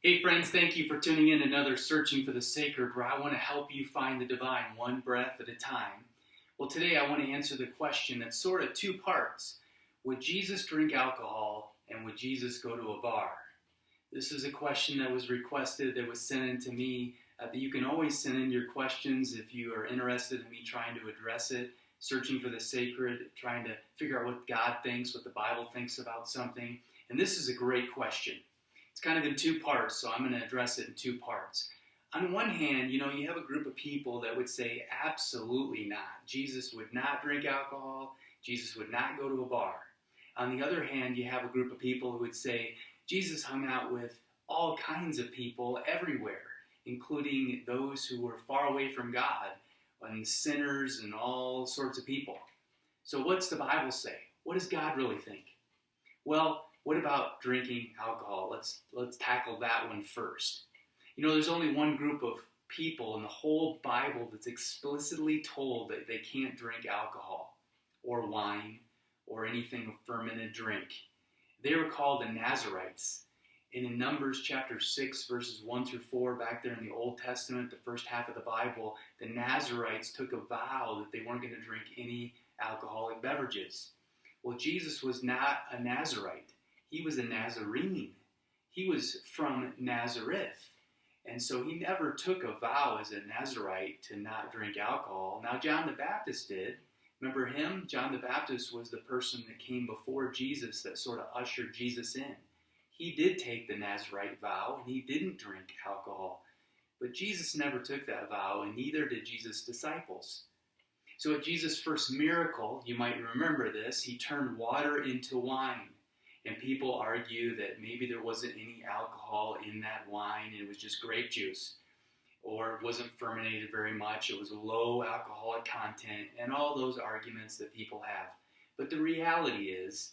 Hey friends, thank you for tuning in to another Searching for the Sacred, where I want to help you find the divine one breath at a time. Well, today I want to answer the question that's sort of two parts. Would Jesus drink alcohol, and would Jesus go to a bar? This is a question that was requested, that was sent in to me. That you can always send in your questions if you are interested in me trying to address it. Searching for the sacred, trying to figure out what God thinks, what the Bible thinks about something. And this is a great question. It's kind of in two parts, so I'm going to address it in two parts. On one hand, you have a group of people that would say, absolutely not. Jesus would not drink alcohol. Jesus would not go to a bar. On the other hand, you have a group of people who would say, Jesus hung out with all kinds of people everywhere, including those who were far away from God, and sinners and all sorts of people. So what's the Bible say? What does God really think? Well, what about drinking alcohol? Let's tackle that one first. There's only one group of people in the whole Bible that's explicitly told that they can't drink alcohol or wine or anything of fermented drink. They were called the Nazirites. And in Numbers chapter 6, verses 1 through 4, back there in the Old Testament, the first half of the Bible, the Nazirites took a vow that they weren't going to drink any alcoholic beverages. Well, Jesus was not a Nazarite. He was a Nazarene. He was from Nazareth. And so he never took a vow as a Nazarite to not drink alcohol. Now, John the Baptist did. Remember him? John the Baptist was the person that came before Jesus that sort of ushered Jesus in. He did take the Nazarite vow, and he didn't drink alcohol. But Jesus never took that vow, and neither did Jesus' disciples. So at Jesus' first miracle, you might remember this, he turned water into wine. And people argue that maybe there wasn't any alcohol in that wine, and it was just grape juice. Or it wasn't fermented very much, it was low alcoholic content, and all those arguments that people have. But the reality is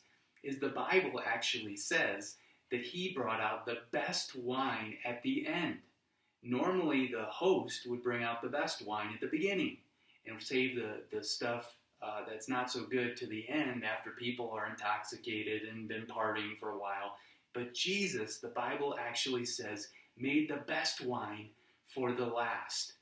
the Bible actually says that he brought out the best wine at the end. Normally the host would bring out the best wine at the beginning and save the stuff that's not so good to the end after people are intoxicated and been partying for a while. But Jesus, the Bible actually says, made the best wine for the last.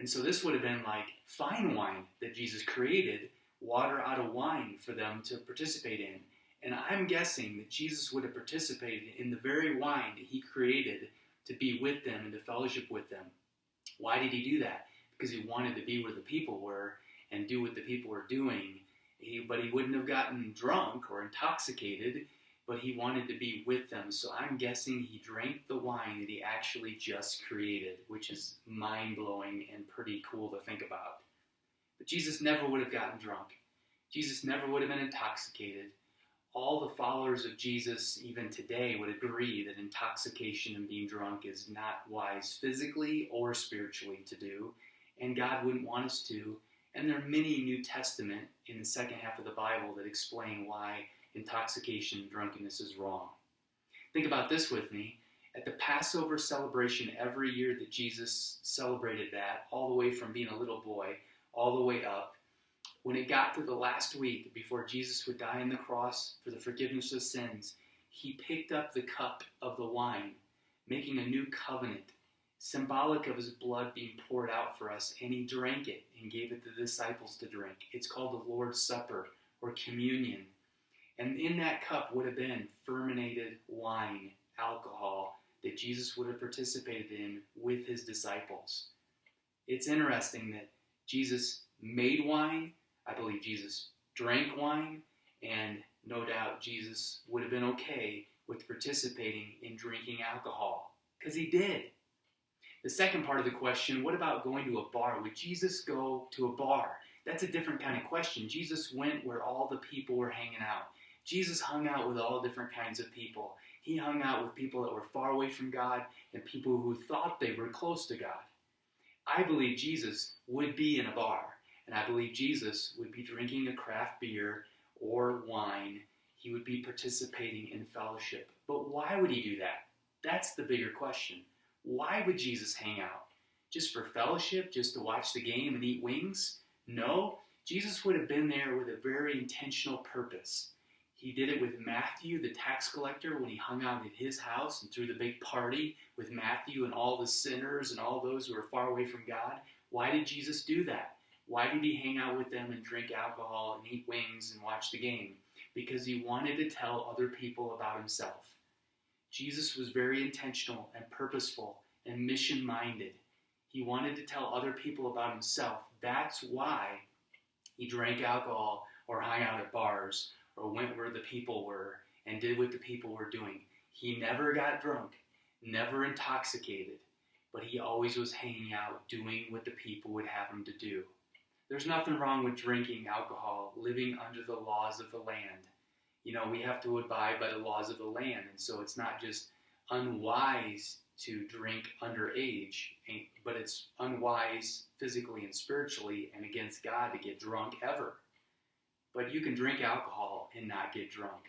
And so this would have been like fine wine that Jesus created, water out of wine for them to participate in. And I'm guessing that Jesus would have participated in the very wine that he created to be with them and to fellowship with them. Why did he do that? Because he wanted to be where the people were and do what the people were doing. But he wouldn't have gotten drunk or intoxicated, but he wanted to be with them. So I'm guessing he drank the wine that he actually just created, which is mind-blowing and pretty cool to think about. But Jesus never would have gotten drunk. Jesus never would have been intoxicated. All the followers of Jesus, even today, would agree that intoxication and being drunk is not wise physically or spiritually to do, and God wouldn't want us to. And there are many New Testament in the second half of the Bible that explain why intoxication and drunkenness is wrong. Think about this with me. At the Passover celebration every year that Jesus celebrated that, all the way from being a little boy, all the way up, when it got to the last week before Jesus would die on the cross for the forgiveness of sins, he picked up the cup of the wine, making a new covenant, symbolic of his blood being poured out for us, and he drank it and gave it to the disciples to drink. It's called the Lord's Supper or communion. And in that cup would have been fermented wine, alcohol, that Jesus would have participated in with his disciples. It's interesting that Jesus made wine. I believe Jesus drank wine, and no doubt Jesus would have been okay with participating in drinking alcohol, because he did. The second part of the question, what about going to a bar? Would Jesus go to a bar? That's a different kind of question. Jesus went where all the people were hanging out. Jesus hung out with all different kinds of people. He hung out with people that were far away from God and people who thought they were close to God. I believe Jesus would be in a bar, and I believe Jesus would be drinking a craft beer or wine. He would be participating in fellowship. But why would he do that? That's the bigger question. Why would Jesus hang out? Just for fellowship? Just to watch the game and eat wings? No, Jesus would have been there with a very intentional purpose. He did it with Matthew, the tax collector, when he hung out at his house and threw the big party with Matthew and all the sinners and all those who were far away from God. Why did Jesus do that? Why did he hang out with them and drink alcohol and eat wings and watch the game? Because he wanted to tell other people about himself. Jesus was very intentional and purposeful and mission-minded. He wanted to tell other people about himself. That's why he drank alcohol or hung out at bars or went where the people were and did what the people were doing. He never got drunk, never intoxicated, but he always was hanging out, doing what the people would have him to do. There's nothing wrong with drinking alcohol, living under the laws of the land. You know, we have to abide by the laws of the land, and so it's not just unwise to drink underage, but it's unwise physically and spiritually and against God to get drunk ever. But you can drink alcohol and not get drunk.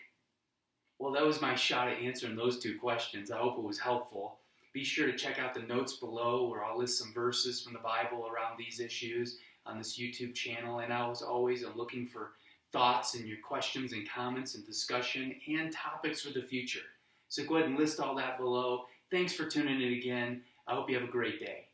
Well, that was my shot at answering those two questions. I hope it was helpful. Be sure to check out the notes below where I'll list some verses from the Bible around these issues on this YouTube channel. And as always, I'm looking for thoughts and your questions and comments and discussion and topics for the future. So go ahead and list all that below. Thanks for tuning in again. I hope you have a great day.